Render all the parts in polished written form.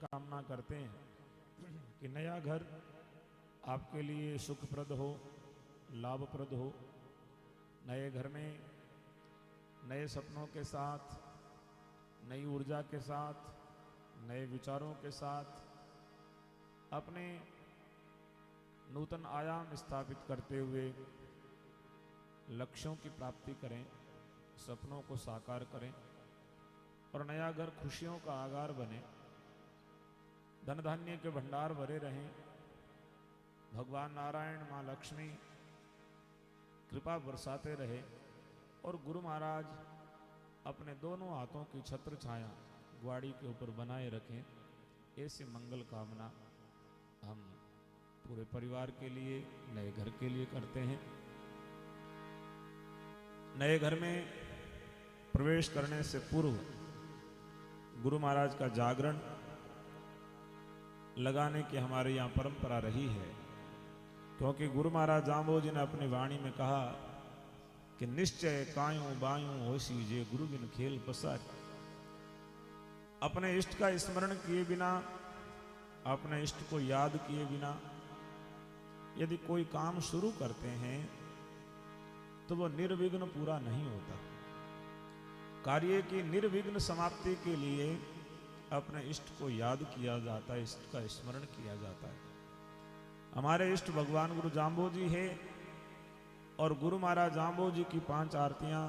कामना करते हैं कि नया घर आपके लिए सुखप्रद हो, लाभप्रद हो। नए घर में नए सपनों के साथ, नई ऊर्जा के साथ, नए विचारों के साथ अपने नूतन आयाम स्थापित करते हुए लक्ष्यों की प्राप्ति करें, सपनों को साकार करें और नया घर खुशियों का आगार बने, धन धान्य के भंडार भरे रहें। भगवान नारायण, माँ लक्ष्मी कृपा बरसाते रहे और गुरु महाराज अपने दोनों हाथों की छत्र छाया ग्वाड़ी के ऊपर बनाए रखें। ऐसी मंगल कामना हम पूरे परिवार के लिए, नए घर के लिए करते हैं। नए घर में प्रवेश करने से पूर्व गुरु महाराज का जागरण लगाने की हमारे यहाँ परंपरा रही है, क्योंकि गुरु महाराज जाम्बो जी ने अपनी वाणी में कहा कि निश्चय कायूं बायूं होशी जे गुरु बिन खेल पसार। अपने इष्ट का स्मरण किए बिना, अपने इष्ट को याद किए बिना यदि कोई काम शुरू करते हैं तो वह निर्विघ्न पूरा नहीं होता। कार्य की निर्विघ्न समाप्ति के लिए अपने इष्ट को याद किया जाता है, इष्ट का स्मरण किया जाता है। हमारे इष्ट भगवान गुरु जाम्बो जी है और गुरु महाराज जाम्बो जी की 5 आरतियां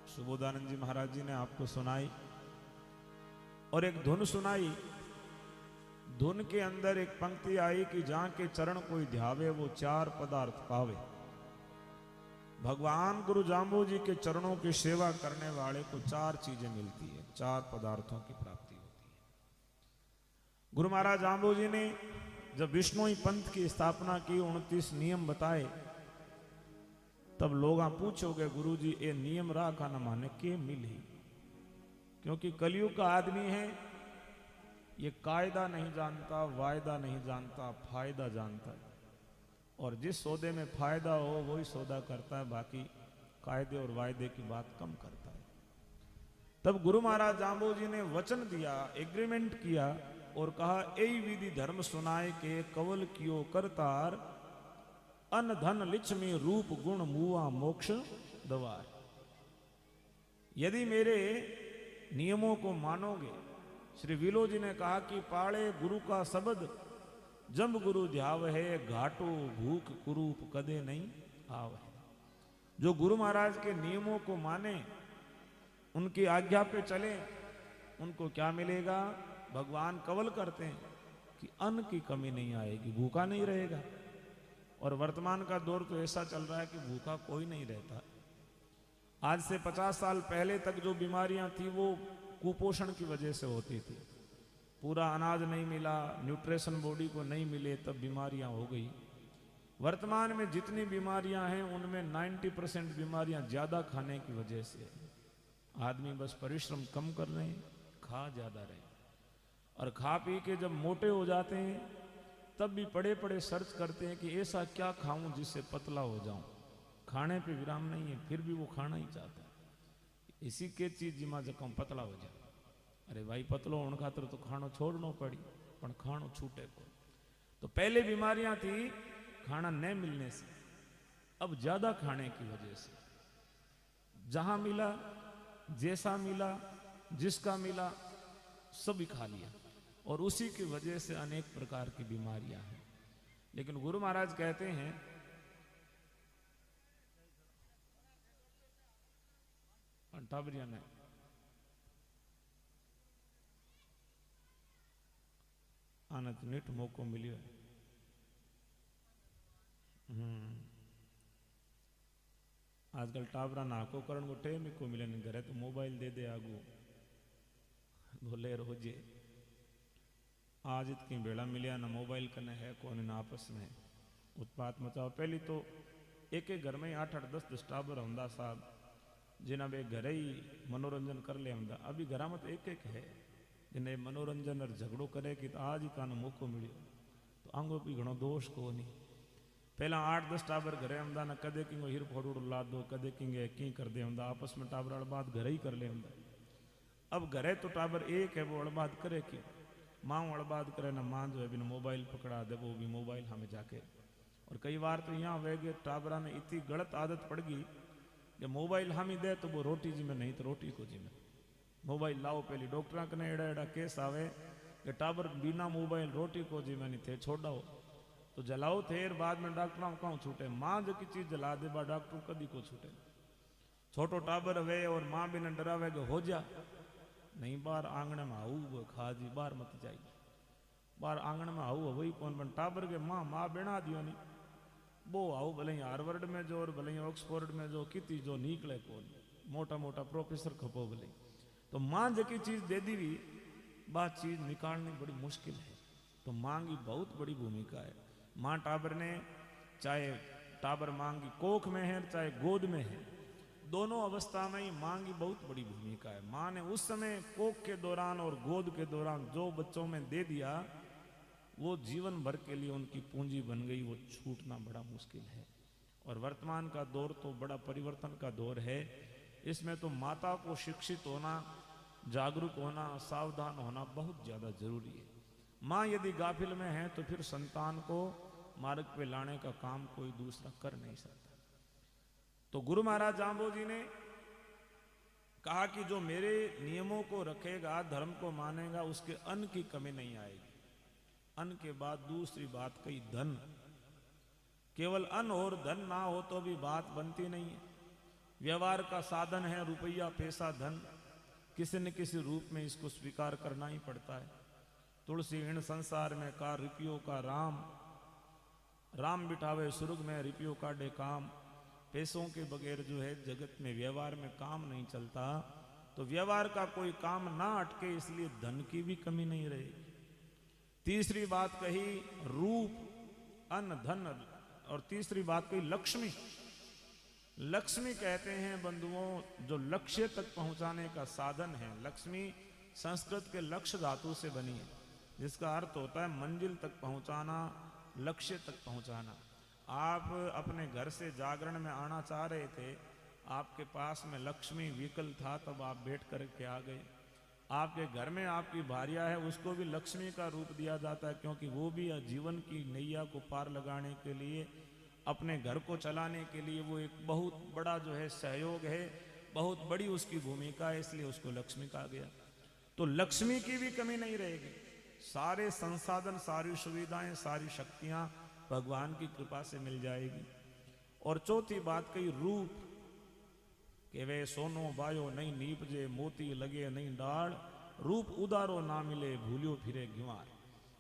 सुबोधानंद जी महाराज जी ने आपको सुनाई और एक धुन सुनाई। धुन के अंदर एक पंक्ति आई कि जहां के चरण कोई ध्यावे वो 4 पदार्थ पावे। भगवान गुरु जाम्बो जी के चरणों की सेवा करने वाले को 4 चीजें मिलती है, 4 पदार्थों की प्राप्ति होती है। गुरु महाराज जाम्बो जी ने जब विष्णुई पंथ की स्थापना की, 29 नियम बताए, तब लोग पूछोगे गुरु जी ये नियम राखा न माने के मिली, क्योंकि कलयुग का आदमी है, ये कायदा नहीं जानता, वायदा नहीं जानता, फायदा जानता है। और जिस सौदे में फायदा हो वही सौदा करता है, बाकी कायदे और वायदे की बात कम करता है। तब गुरु महाराज जाम्बो जी ने वचन दिया, एग्रीमेंट किया और कहा यही विधि धर्म सुनाए के कवल कियो करतार, अन धन लिच्छमी रूप गुण मुआ मोक्ष द्वार। यदि मेरे नियमों को मानोगे, श्री विलो जी ने कहा कि पाड़े गुरु का शब्द जब गुरु ध्याव है, घाटो भूख कुरूप कदे नहीं आव है। जो गुरु महाराज के नियमों को माने, उनकी आज्ञा पे चले, उनको क्या मिलेगा? भगवान कवल करते हैं कि अन्न की कमी नहीं आएगी, भूखा नहीं रहेगा। और वर्तमान का दौर तो ऐसा चल रहा है कि भूखा कोई नहीं रहता। आज से 50 साल पहले तक जो बीमारियां थी वो कुपोषण की वजह से होती थी। पूरा अनाज नहीं मिला, न्यूट्रिशन बॉडी को नहीं मिले, तब बीमारियां हो गई। वर्तमान में जितनी बीमारियां हैं उनमें 90% बीमारियां ज़्यादा खाने की वजह से। आदमी बस परिश्रम कम कर रहे हैं, खा ज़्यादा रहे, और खा पी के जब मोटे हो जाते हैं तब भी पड़े पड़े सर्च करते हैं कि ऐसा क्या खाऊं जिससे पतला हो जाऊं। खाने पे विराम नहीं है, फिर भी वो खाना ही चाहता है। इसी के चीज जिमा जकम पतला हो जाए। अरे भाई, पतलो होने खातर तो खानो छोड़ना पड़ी, पर खानो छूटे को। तो पहले बीमारियां थी खाना न मिलने से, अब ज्यादा खाने की वजह से। जहां मिला, जैसा मिला, जिसका मिला, सब ही खा लिया, और उसी की वजह से अनेक प्रकार की बीमारियां हैं। लेकिन गुरु महाराज कहते हैं टाबरिया ने आने तो नीट मौको मिलियो। आजकल टाबरा नाको करण को टेम ही को मिले नहीं, घरे तो मोबाइल दे दे आगू बोले रोजे। आज इतनी बेड़ा मिलिया ना मोबाइल कने है कौन, ना आपस में उत्पात मचाओ। पहली तो एक एक घर में 8-8 10-10 टाबर होंदा साहब, जिन्हें वे घरे ही मनोरंजन कर ले होंदा। अभी घर में तो एक है जिन्हें मनोरंजन और झगड़ो करे कि तो आज ही कान मौको मिलियो, तो आंगो भी घणो दोष को नहीं। पहला 8-10 टाबर घरे होंदा ना, कदे किंगो हिर फोड़ू ला दो, कदे किंगे की कर दे होंदा, आपस में टाबर बात घरे ही कर ले होंदा। अब घरे तो टाबर एक है, वो बात करे कि माँ अड़बाद करे ना माँ जो है बिन मोबाइल पकड़ा दे वो भी मोबाइल हमें जाके। और कई बार तो यहाँ वे गए टाबरा ने इतनी गलत आदत पड़ गई कि मोबाइल हम ही दे तो वो रोटी जी में नहीं तो रोटी को जी में मोबाइल लाओ पहली डॉक्टर कने एड़ा एड़ा केस आवे कि टाबर बिना मोबाइल रोटी को जी में नहीं थे छोड़ाओ तो जलाओ थे बाद में डॉक्टर कहूँ छूटे माँ जो की चीज जला दे बा डॉक्टर कदी को छूटे छोटो टाबर वे और माँ बिना डरावे के हो जा नहीं बार आंगण में आऊ खा जी बार मत जाई बार आंगण में आऊ वही कौन बन टाबर के माँ माँ बिना दियो नहीं वो आओ भले ही हार्वर्ड में जो और भले ही ऑक्सफोर्ड में जो किती जो निकले कौन मोटा मोटा प्रोफेसर खपो भले तो माँ जकी चीज दे दी भी बात चीज निकालनी बड़ी मुश्किल है। तो माँ की बहुत बड़ी भूमिका है। माँ टाबर ने चाहे टाबर माँ की कोख में है चाहे गोद में है दोनों अवस्था में ही माँ की बहुत बड़ी भूमिका है। माँ ने उस समय कोख के दौरान और गोद के दौरान जो बच्चों में दे दिया वो जीवन भर के लिए उनकी पूंजी बन गई, वो छूटना बड़ा मुश्किल है। और वर्तमान का दौर तो बड़ा परिवर्तन का दौर है। इसमें तो माता को शिक्षित होना, जागरूक होना, सावधान होना बहुत ज़्यादा जरूरी है। माँ यदि गाफिल में है तो फिर संतान को मार्ग पे लाने का काम कोई दूसरा कर नहीं सकता। तो गुरु महाराज जाम्बो जी ने कहा कि जो मेरे नियमों को रखेगा, धर्म को मानेगा, उसके अन्न की कमी नहीं आएगी। अन्न के बाद दूसरी बात कही धन। केवल अन्न और धन ना हो तो भी बात बनती नहीं है। व्यवहार का साधन है रुपया, पैसा, धन, किसी न किसी रूप में इसको स्वीकार करना ही पड़ता है। तुलसी इन संसार में का रुपयों का राम, राम बिठावे सुर्ग में रुपयों काटे काम। पैसों के बगैर जो है जगत में व्यवहार में काम नहीं चलता। तो व्यवहार का कोई काम ना अटके इसलिए धन की भी कमी नहीं रहेगी। तीसरी बात कही रूप, अन्न, धन, और तीसरी बात कही लक्ष्मी। लक्ष्मी कहते हैं बंधुओं जो लक्ष्य तक पहुंचाने का साधन है। लक्ष्मी संस्कृत के लक्ष्य धातु से बनी है जिसका अर्थ होता है मंजिल तक पहुंचाना, लक्ष्य तक पहुंचाना। आप अपने घर से जागरण में आना चाह रहे थे, आपके पास में लक्ष्मी व्हीकल था, तब आप बैठ करके आ गए। आपके घर में आपकी भार्या है, उसको भी लक्ष्मी का रूप दिया जाता है क्योंकि वो भी जीवन की नैया को पार लगाने के लिए, अपने घर को चलाने के लिए वो एक बहुत बड़ा जो है सहयोग है, बहुत बड़ी उसकी भूमिका है, इसलिए उसको लक्ष्मी कहा गया। तो लक्ष्मी की भी कमी नहीं रहेगी। सारे संसाधन, सारी सुविधाएं, सारी शक्तियां भगवान की कृपा से मिल जाएगी। और चौथी बात कही रूप, कि वे सोनो बायो नहीं नीपजे, मोती लगे नहीं डाल, रूप उदारो ना मिले, भूलियो फिरे ग्वार।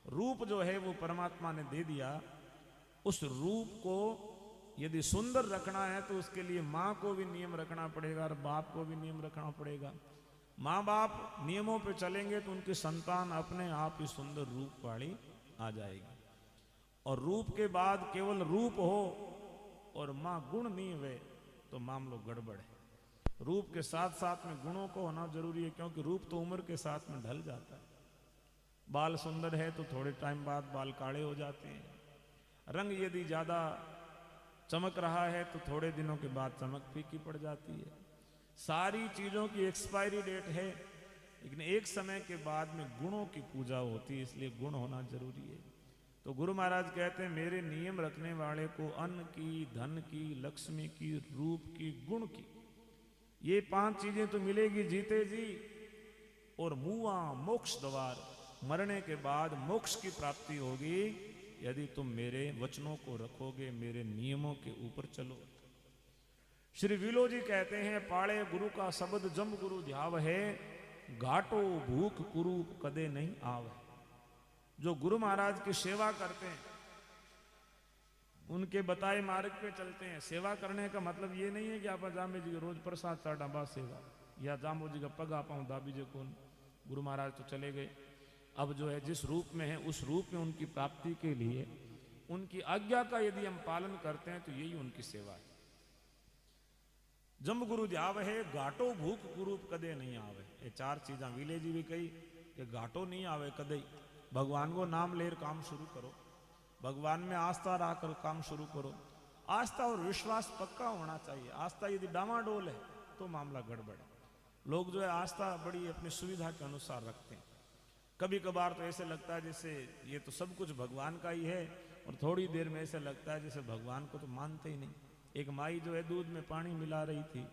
रूप जो है वो परमात्मा ने दे दिया। उस रूप को यदि सुंदर रखना है तो उसके लिए माँ को भी नियम रखना पड़ेगा और बाप को भी नियम रखना पड़ेगा। माँ बाप नियमों पे चलेंगे तो उनकी संतान अपने आप ही सुंदर रूप वाली आ जाएगी। और रूप के बाद केवल रूप हो और माँ गुण नहीं हुए तो मामलो गड़बड़ है। रूप के साथ साथ में गुणों को होना जरूरी है क्योंकि रूप तो उम्र के साथ में ढल जाता है। बाल सुंदर है तो थोड़े टाइम बाद बाल काले हो जाते हैं। रंग यदि ज़्यादा चमक रहा है तो थोड़े दिनों के बाद चमक फीकी पड़ जाती है। सारी चीज़ों की एक्सपायरी डेट है, लेकिन एक समय के बाद में गुणों की पूजा होती है, इसलिए गुण होना जरूरी है। तो गुरु महाराज कहते हैं मेरे नियम रखने वाले को अन्न की, धन की, लक्ष्मी की, रूप की, गुण की, ये 5 चीजें तो मिलेगी जीते जी। और मुआ मोक्ष द्वार, मरने के बाद मोक्ष की प्राप्ति होगी यदि तुम मेरे वचनों को रखोगे, मेरे नियमों के ऊपर चलो। श्री विलो जी कहते हैं पाड़े गुरु का शब्द जम गुरु ध्याव है, घाटो भूख कुरूप कदे नहीं आव। जो गुरु महाराज की सेवा करते हैं, उनके बताए मार्ग पे चलते हैं। सेवा करने का मतलब ये नहीं है कि आप जाम्बे जी के रोज प्रसाद चाटा बा सेवा, या जाम्बो जी का पग आ पाऊँ दाबी जे कौन। गुरु महाराज तो चले गए, अब जो है जिस रूप में है उस रूप में उनकी प्राप्ति के लिए उनकी आज्ञा का यदि हम पालन करते हैं तो यही उनकी सेवा है। जम गुरु ध्याव है, घाटो भूख कुरूप कदे नहीं आवे। ये 4 चीजा विले जी भी कही कि घाटो नहीं आवे कदे। भगवान को नाम लेकर काम शुरू करो, भगवान में आस्था रखकर काम शुरू करो। आस्था और विश्वास पक्का होना चाहिए। आस्था यदि डामाडोल है तो मामला गड़बड़ है। लोग जो है आस्था बड़ी अपनी सुविधा के अनुसार रखते हैं। कभी कभार तो ऐसे लगता है जैसे ये तो सब कुछ भगवान का ही है, और थोड़ी देर में ऐसे लगता है जैसे भगवान को तो मानते ही नहीं। एक माई जो है दूध में पानी मिला रही थी,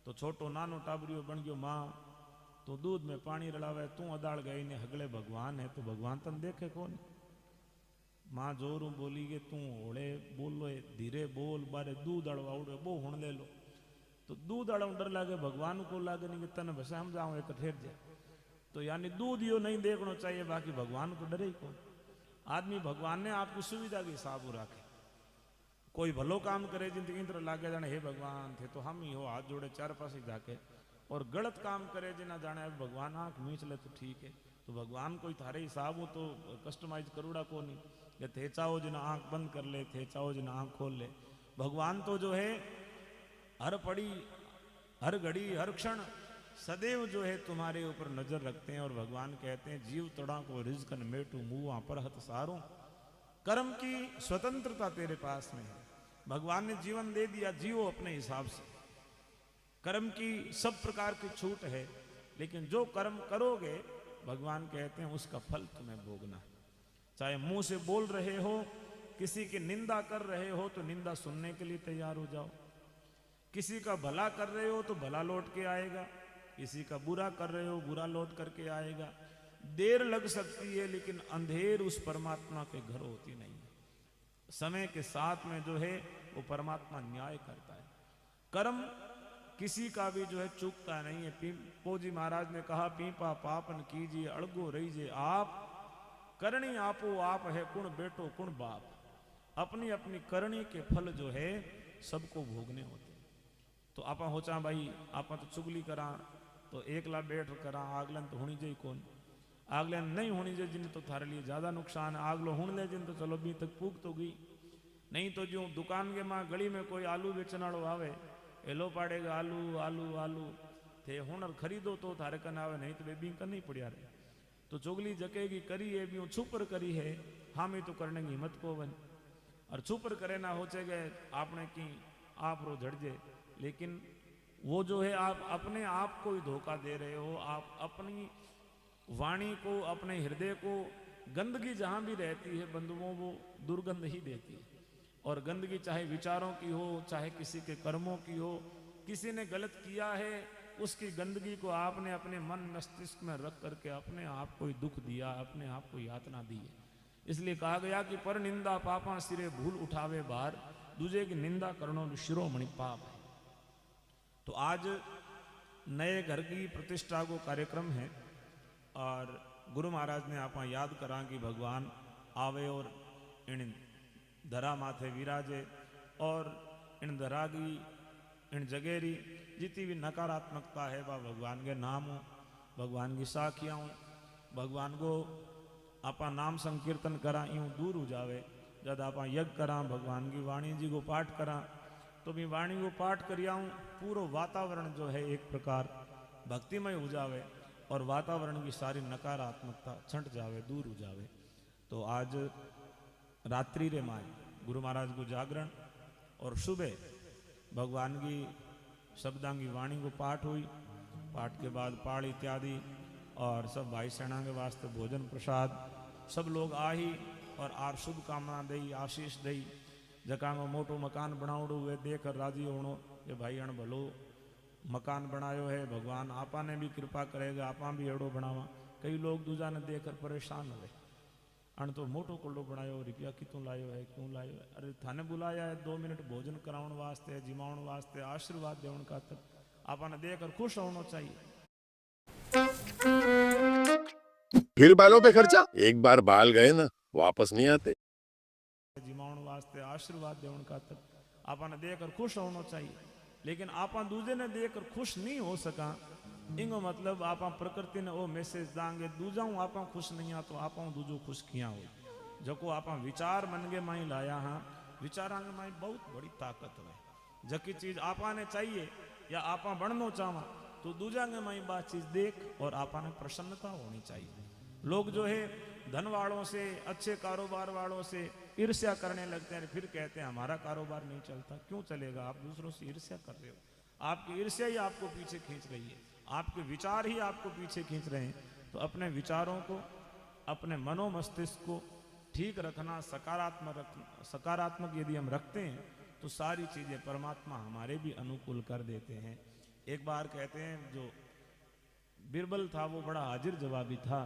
तो छोटो नानो टाबरियो बन गयो माँ, तो दूध में पानी रलावे, तू अदाड़ गई ने हगले भगवान है, तो भगवान तन देखे कौन। माँ जोरू बोली के तू होड़े बोलो, धीरे बोल, बारे दूध अड़वाउड़े बो हुण ले लो, तो दूध अड़व डर लागे, भगवान को लागे नहीं कि तन बस हम जाऊँ एक ठेर जाए। तो यानी दूध यो नहीं देखना चाहिए, बाकी भगवान को डरे ही कौन। आदमी भगवान ने आपकी सुविधा के हिसाब रखे, कोई भलो काम करे जिंदगी तरह लागे जाने हे भगवान थे तो हम ही हो, हाथ जोड़े चार पास जाके, और गलत काम करे जिना जाने भगवान आंख मीच ले तो ठीक है। तो भगवान कोई थारे हिसाब हो तो कस्टमाइज करूड़ा को नहीं, या थे चाहो जिना आंख बंद कर ले, थे चाहो जिना आंख खोल ले। भगवान तो जो है हर पड़ी, हर घड़ी, हर क्षण सदैव जो है तुम्हारे ऊपर नजर रखते हैं। और भगवान कहते हैं जीव तड़ा को रिज्कन मेटू मुआ पर हत सारो, कर्म की स्वतंत्रता तेरे पास में है। भगवान ने जीवन दे दिया, जियो अपने हिसाब से, कर्म की सब प्रकार की छूट है, लेकिन जो कर्म करोगे भगवान कहते हैं उसका फल तुम्हें भोगना। चाहे मुंह से बोल रहे हो, किसी की निंदा कर रहे हो तो निंदा सुनने के लिए तैयार हो जाओ, किसी का भला कर रहे हो तो भला लौट के आएगा, किसी का बुरा कर रहे हो बुरा लौट करके आएगा। देर लग सकती है लेकिन अंधेर उस परमात्मा के घर होती नहीं है। समय के साथ में जो है वो परमात्मा न्याय करता है। कर्म किसी का भी जो है चूकता नहीं है। पोजी महाराज ने कहा पीपा पापन कीजिए अड़गो रहीजे आप, करणी आपो आप है कुण बेटो कुण बाप। अपनी अपनी करणी के फल जो है सबको भोगने होते हैं। तो आपा होचा भाई आपा तो चुगली करा तो एकला बैठ करा, आगलन तो होनी चाहिए कौन, आगलन नहीं होनी चाहिए जिन तो थारे लिए ज्यादा नुकसान है, आगलो हुण ले जिन तो चलो बी तक पूग तो गई। नहीं तो जो दुकान के माँ गली में कोई आलू बेचने वालों आवे, एलो पाड़ेगा आलू आलू आलू थे हुनर खरीदो तो थारे कन आवे, नहीं तो बेबी का नहीं पड़िया रहे। तो चुगली जकेगी करी है भी छुपर करी है, हामी तो करने की हिम्मत को बन, और छुपर करे ना होचे गए आपने की आप रो झड़ जे। लेकिन वो जो है आप अपने आप को ही धोखा दे रहे हो। आप अपनी वाणी को, अपने हृदय को, गंदगी जहां भी रहती है बंधुओं वो दुर्गंध ही देती है। और गंदगी चाहे विचारों की हो, चाहे किसी के कर्मों की हो, किसी ने गलत किया है उसकी गंदगी को आपने अपने मन मस्तिष्क में रख करके अपने आप को ही दुख दिया, अपने आप को यातना दी है। इसलिए कहा गया कि पर निंदा पापा सिरे भूल उठावे बार, दूजे की निंदा करनो शिरोमणि पाप है। तो आज नए घर की प्रतिष्ठा को कार्यक्रम है और गुरु महाराज ने आप याद करा कि भगवान आवे और इन धरा माथे विराजे, और इन धरा की इन जगेरी जितनी भी नकारात्मकता है वह भगवान के नाम हो, भगवान की साखियाँ हो, भगवान को आपा नाम संकीर्तन करा यूँ दूर हो जावे। जब आप यज्ञ करा भगवान की वाणी जी को पाठ करा तो भी वाणी को पाठ करियाऊँ, पूरा वातावरण जो है एक प्रकार भक्तिमय हो जावे और वातावरण की सारी नकारात्मकता छंट जावे, दूर हो जावे। तो आज रात्रि रे माए गुरु महाराज को जागरण और सुबह भगवान की शब्दांगी वाणी को पाठ हुई। पाठ के बाद पाठ इत्यादि और सब भाई सेना के वास्ते भोजन प्रसाद सब लोग आ ही और आर शुभकामना दई, आशीष दई। जका में मोटो मकान बनावड़ो हुए देख राजी होनो कि भाई अण भलो मकान बनायो है, भगवान आपा ने भी कृपा करेगा, आपा भी एड़ो बनावा। कई लोग दूजा ने देखकर परेशान हुए, अण तो मोटो कुल्लो बनायो, रुपया कितों लायो है, क्यों लायो है। अरे थाने बुलाया है 2 मिनट भोजन कराउण वास्ते, जिमाउण वास्ते, आशीर्वाद देवण खातर, आपा ने देखकर खुश होना चाहिए। फिर बालों पे खर्चा, एक बार बाल गए ना वापस नहीं आते। जिमाउण वास्ते आशीर्वाद देवण खातर आपा ने देखकर खुश होना चाहिए। लेकिन आपा दूजे ने देखकर खुश नहीं हो सका, इंगो मतलब आपा प्रकृति ने वो मैसेज दांगे दूजा हूँ आपा खुश नहीं आ तो आपा दूजो खुश किया हो। जको आपा विचार मन के माई लाया हाँ, विचारा के माई बहुत बड़ी ताकत है। जकी चीज आपा ने चाहिए या आपा बनना चाहवा तो दूजा के माई बात चीज देख और आपा ने प्रसन्नता होनी चाहिए। लोग जो है धन वालों से, अच्छे कारोबार वालों से ईर्ष्या करने लगते हैं, फिर कहते हैं हमारा कारोबार नहीं चलता। क्यों चलेगा? आप दूसरों से ईर्ष्या कर रहे हो, आपकी ईर्ष्या ही आपको पीछे खींच रही है, आपके विचार ही आपको पीछे खींच रहे हैं। तो अपने विचारों को, अपने मनोमस्तिष्क को ठीक रखना, सकारात्मक यदि हम रखते हैं तो सारी चीजें परमात्मा हमारे भी अनुकूल कर देते हैं। एक बार कहते हैं जो बिरबल था वो बड़ा हाजिर जवाबी था,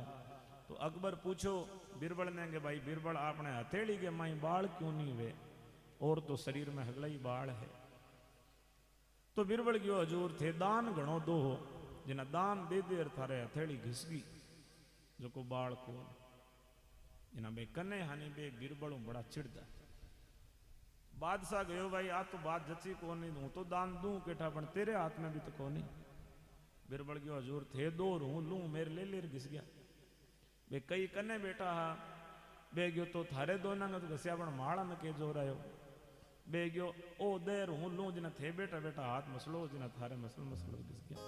तो अकबर पूछो बिरबल ने कि भाई बिरबल आपने हथेली के माई बाल क्यों नहीं हुए, और तो शरीर में हगला ही बाल है। तो बिरबल क्यों हजूर थे दान घणो दो हो, जिन्हें दान दे दे थारे हथेली घिसगी जो को बाल को जिन्हें बे कने हानि बे बिरबल बड़ा चिड़दा। बादशाह गयो भाई आ तो बात जची को नहीं, हूं तो दान दूं केठा पण तेरे हाथ में भी तो को नहीं। बिरबल क्यों हजूर थे दो रू लू मेरे ले लेर घिस गया। बे कई कने बेटा हा बे गयो तो थारे दो नंग तो घस्या पण माड़ा न के जो रहो। बे गयो ओ देर हूं लू जिन्हें थे बेटा बेटा हाथ मसलो जिन्हें थारे मसल मसलो घिस गया।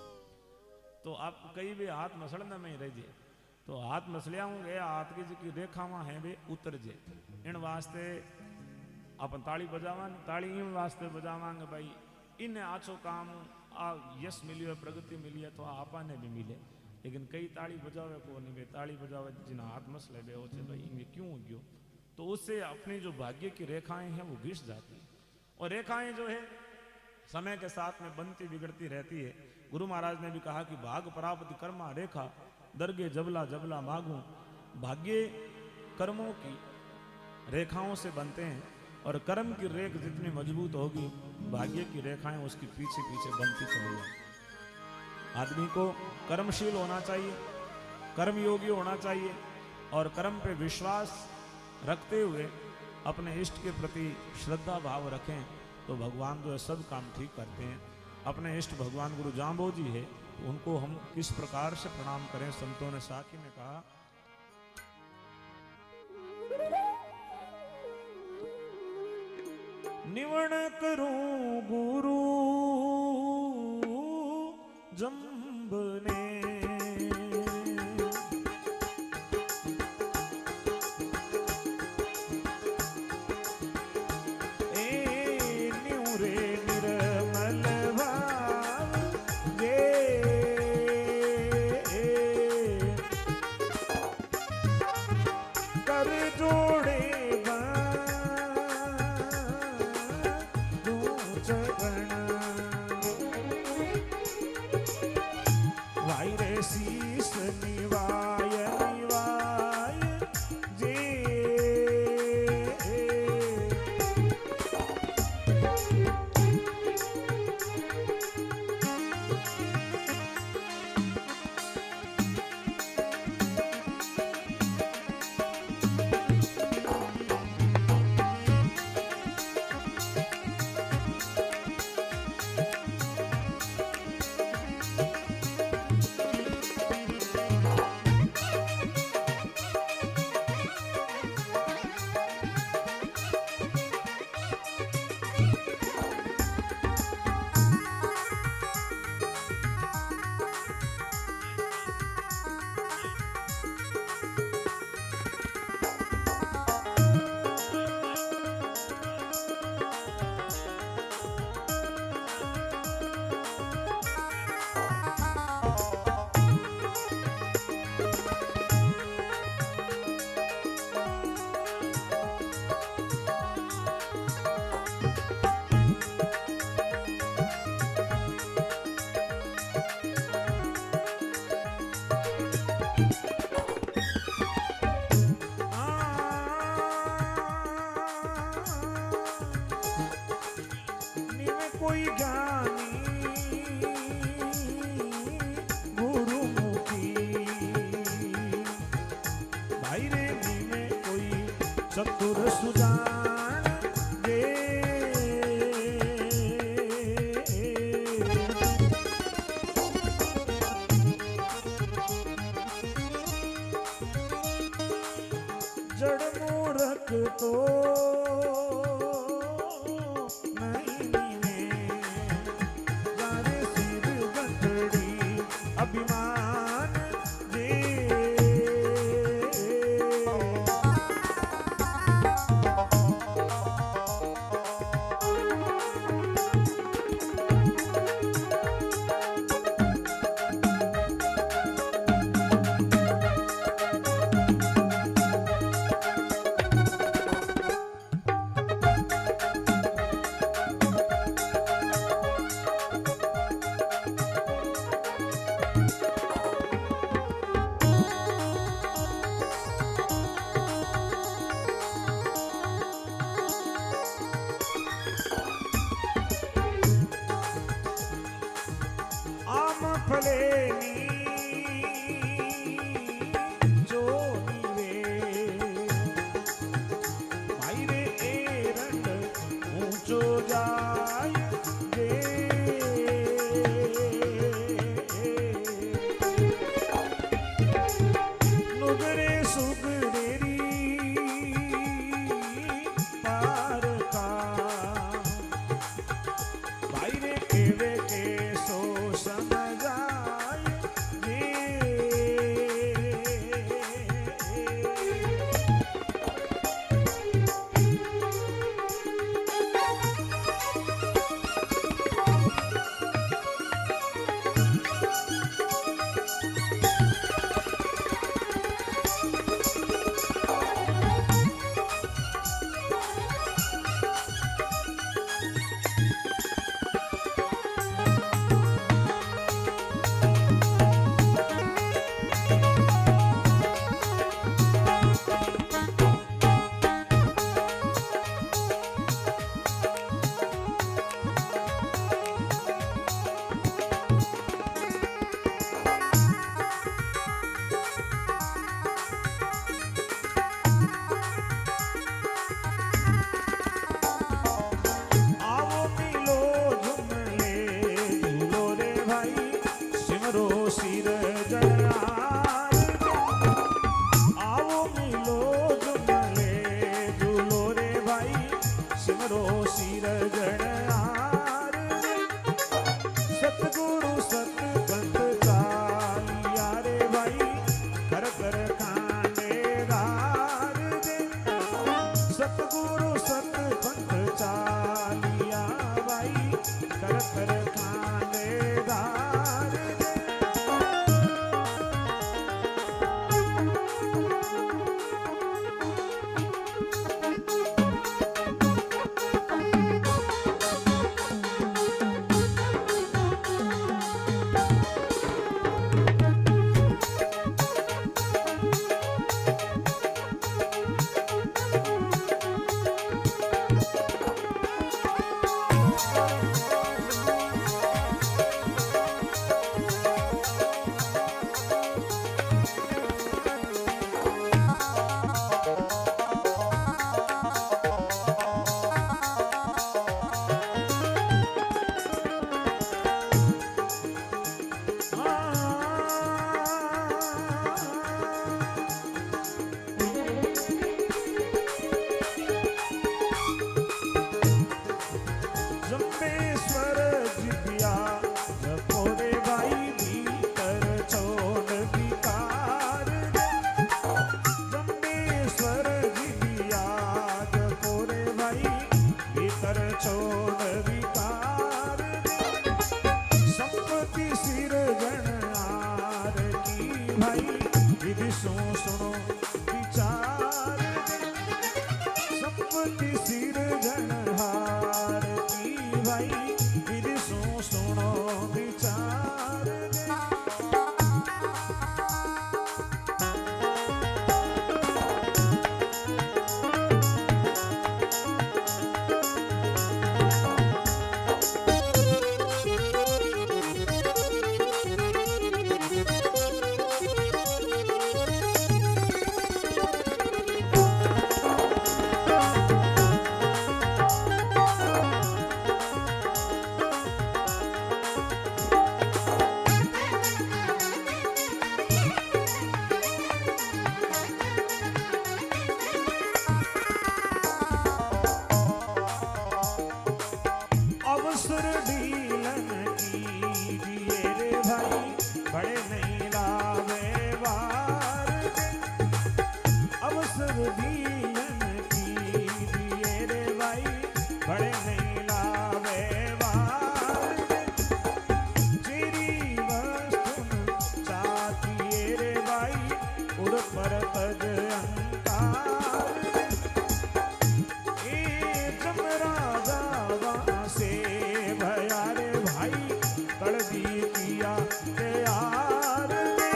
तो आप कई भी हाथ मसलने में ही रह जे, तो हाथ मसलिया होंगे हाथ की रेखावां है वे उतर जे। इन वास्ते अपन ताली बजावांगे, ताली इन वास्ते बजावांगे भाई इन्हें आछो काम आ यश मिली है, प्रगति मिली है तो आपा ने भी मिले। लेकिन कई ताली बजावे को नहीं, वे ताली बजावे जिन्हें हाथ मसले बे होते भाई इनमें क्यों गयो, तो उससे अपनी जो भाग्य की रेखाएं हैं वो घिस जाती है। और रेखाएं जो है समय के साथ में बनती बिगड़ती रहती है। गुरु महाराज ने भी कहा कि भाग प्राप्ति कर्मा रेखा दरगे जबला जबला मागू। भाग्य कर्मों की रेखाओं से बनते हैं और कर्म की रेख जितनी मजबूत होगी भाग्य की रेखाएं उसकी पीछे पीछे बनती चली जाएंगी। आदमी को कर्मशील होना चाहिए, कर्मयोगी होना चाहिए और कर्म पे विश्वास रखते हुए अपने इष्ट के प्रति श्रद्धा भाव रखें तो भगवान जो है सब काम ठीक करते हैं। अपने इष्ट भगवान गुरु जाम्बो जी है, तो उनको हम किस प्रकार से प्रणाम करें। संतों ने साखी में कहा निवण करूं गुरु जम्बने चतुर सुजान दे जड़ मूर्ख तो नहीं नीने जारे सिर गंधड़ी अभिमान दे धार दे, सतगुरु सत पंथ चालिया भाई, कर कर खाने धार दे। जम्बेश्वर जिबिया जपोरे भाई भीतर छोड़ विकार दे, जम्बेश्वर जिबिया जपोरे भाई भीतर छोड़ विकार दे, संपत्ति सिरजनहार की भाई विधि सुनो विचार दे, संपत्ति सिरजनहार भाई विधि सुनो विचार दे। अवसर ढीलन कीजिए रे भाई, बड़े नहीं लावे वार दे, अवसर ढीलन कीजिए रे भाई, बड़े नहीं लावे वार दे, तेरी वस्तु चाहतिए रे भाई, उड़ पर तज अंकार दे, ए जमराजा से भया रे भाई, कड़वी किया तैयार दे।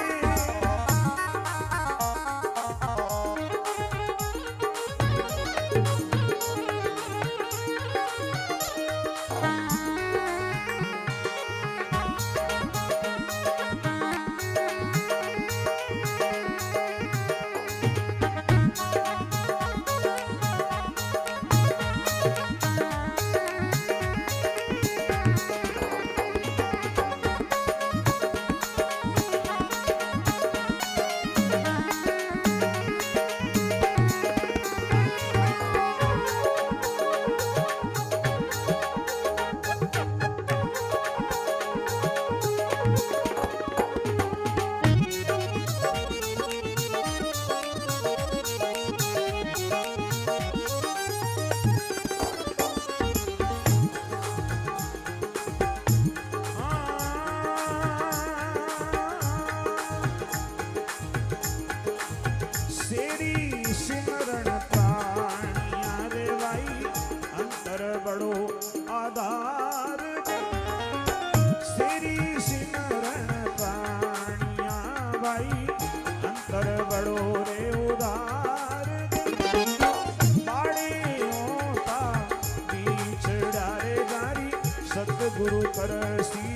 गुरु करसी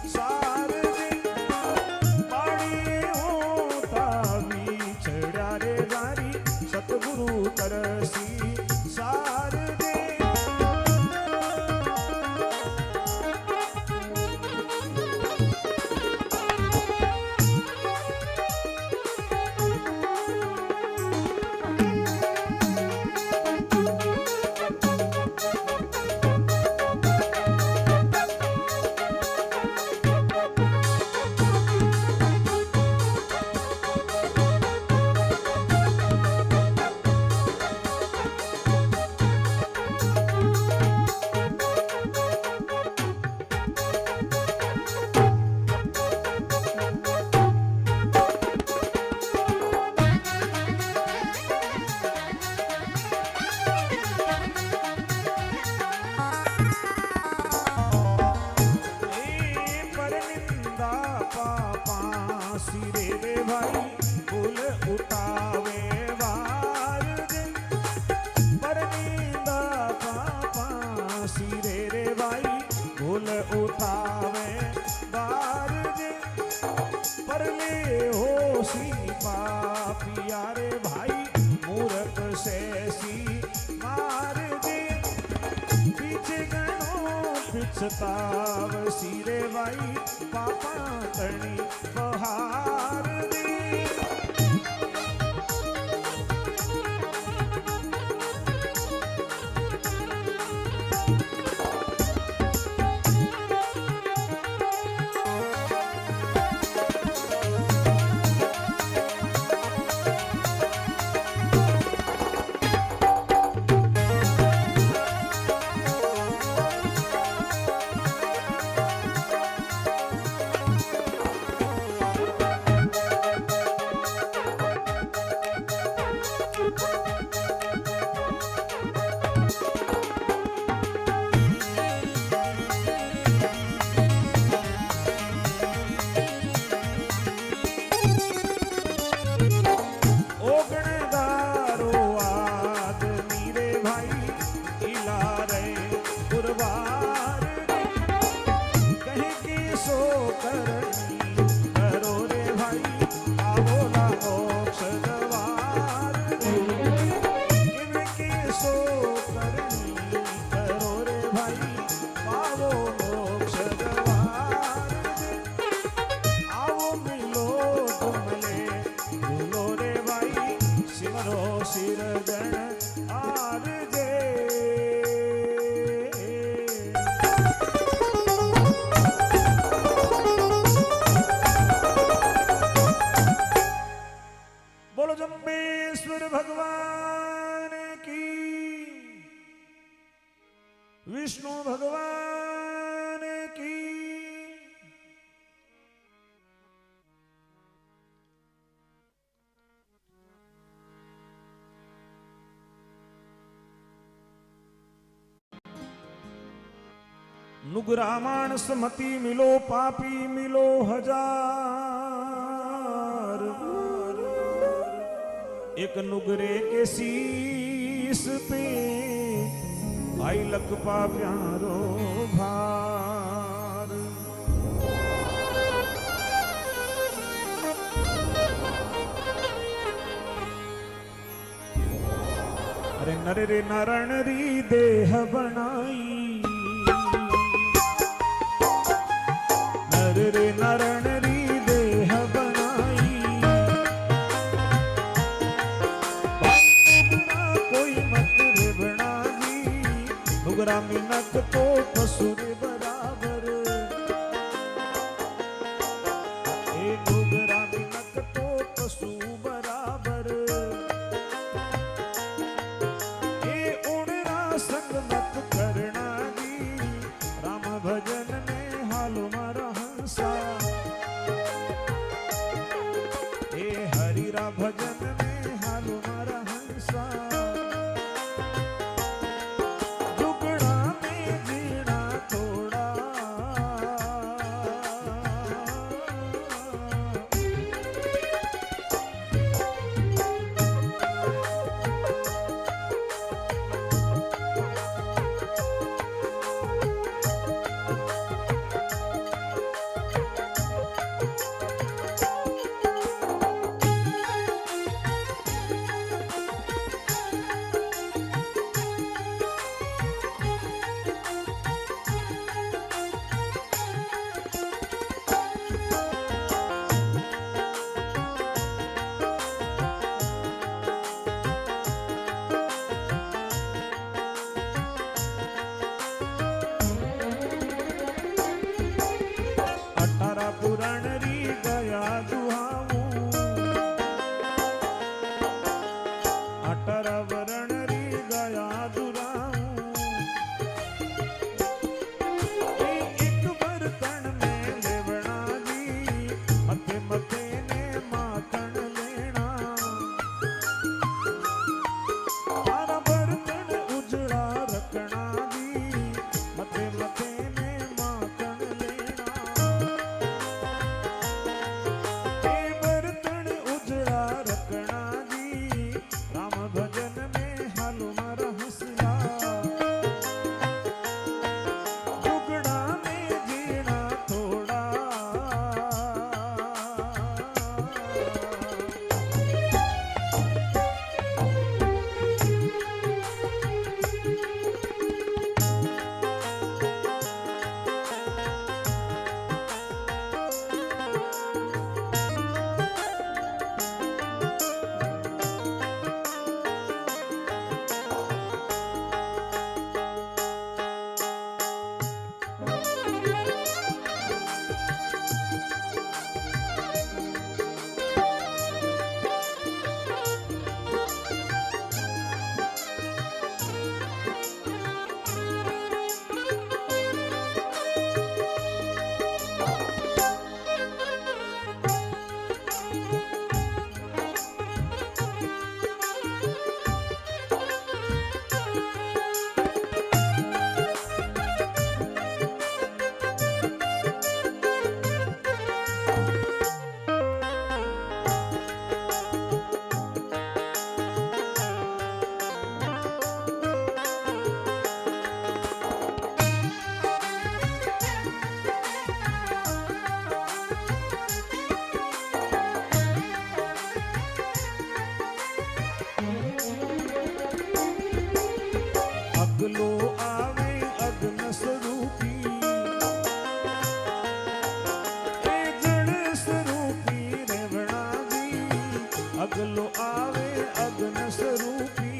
सार दे पाणी होता बिछड़ा रे गारी सतगुरु करसी सार दे। सताव सीरे भाई पापा करनी बहार दी। विष्णु भगवान की। नुगरा मानस मती मिलो पापी मिलो हजार। एक नुगरे के शीस पे भाई लखपा प्यारो भार। अरे नर रे नारायण री देह बनाई, नर रे नारायण री देह बनाई। कोई मत रे बना दी, नुगरा मिनक तो पसुर बराबर। ए नुगरा मिनक तो पशु बराबर। ए उड़ना संग मत करना दी, राम भजन में हालो मारा हंसा। ए हरिरा भजन में हालो मारा हंसा। पुराण री गया दुहाऊ, अठारह वरण री गया दुराऊ। एक बर्तन में लेवना दी, मथे मथे ने माखन लेना। तारा बर्तन उजड़ा रखना दी, मथे मथे ने माखन लेना। बर्तन उजड़ा रखना दी, राम भजन अगलो आवे अग्न स्वरूपी ए जड़ स्वरूपी रेवणा दी अगलो आवे अग्न स्वरूपी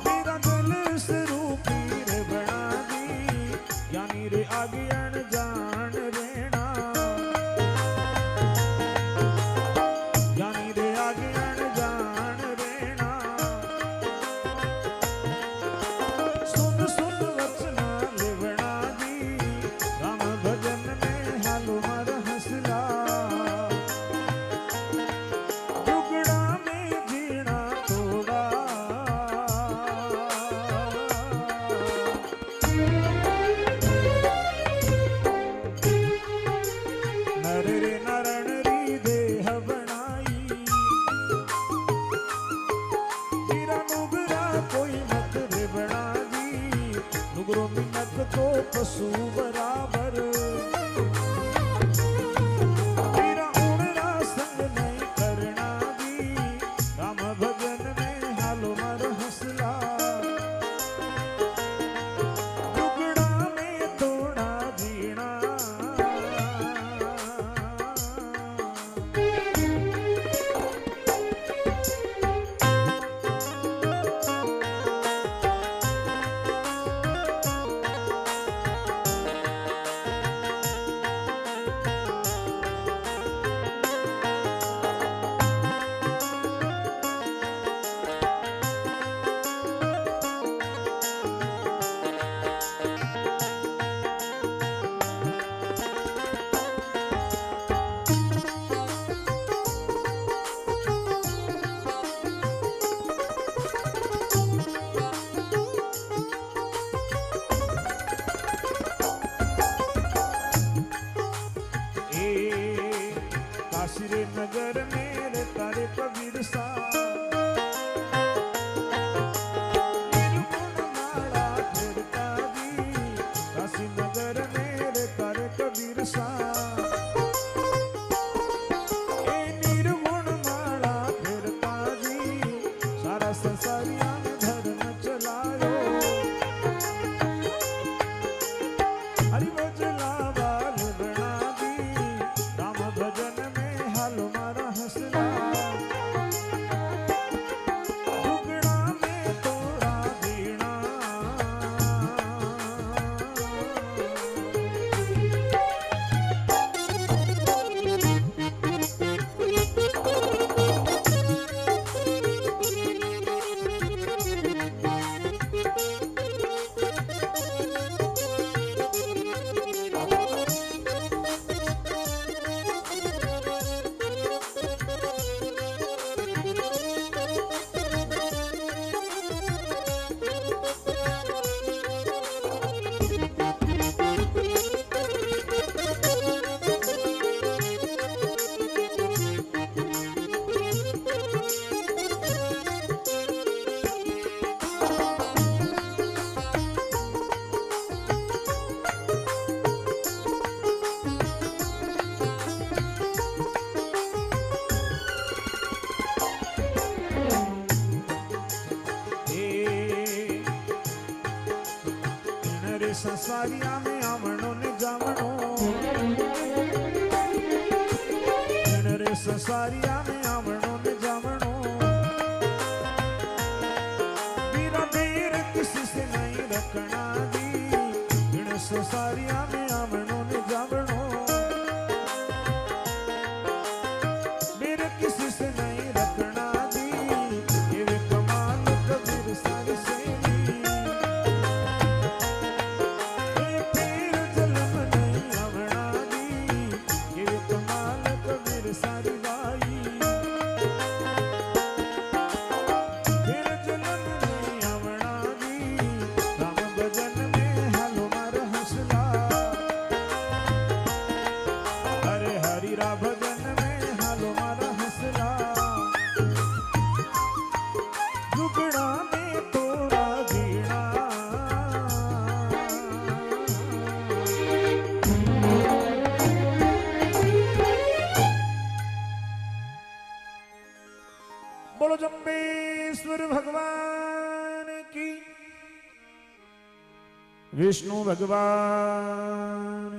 मेरा दिल स्वरूपी रेवणा दी यानी रे आगे अनजान रेणा यानी रे आगे अनजान रेणा सुन सुन वचना लेवणा दी राम भजन में हालो मर हंसला दुगड़ा में जीना थोड़ा नर रे नरण री देह बनाई हीरा नुगरा कोई मत रे बना दी नुगरो मिनक तो पशु बराबर हीरा उड़ना संग नहीं करना दी राम भजन में हालो मर हंसला दुगड़ा में थोड़ा जीना काशीरे नगर मेरे तारे कबीर सा निर्गुण माला फिरता दी काशी नगर मेरे तारे कबीर सा ए निर्गुण माला फिरता दी सारा संसारिया में धर्म चलायो हरि भजला बाल बना दी राम भजन में हालो मारा हंसला दुगड़ा में तोड़ा दीना संसारिया में आवणो ने जावणो रे संसारिया में आवणो ने जावणो मेरा बेर किसी से नहीं रखना दी इन संसारिया में आवणो ने जावणो मेरे किसी से नहीं रखना दी ये वे कमाल कबीर सारी सेली सारी बाई विष्णु भगवान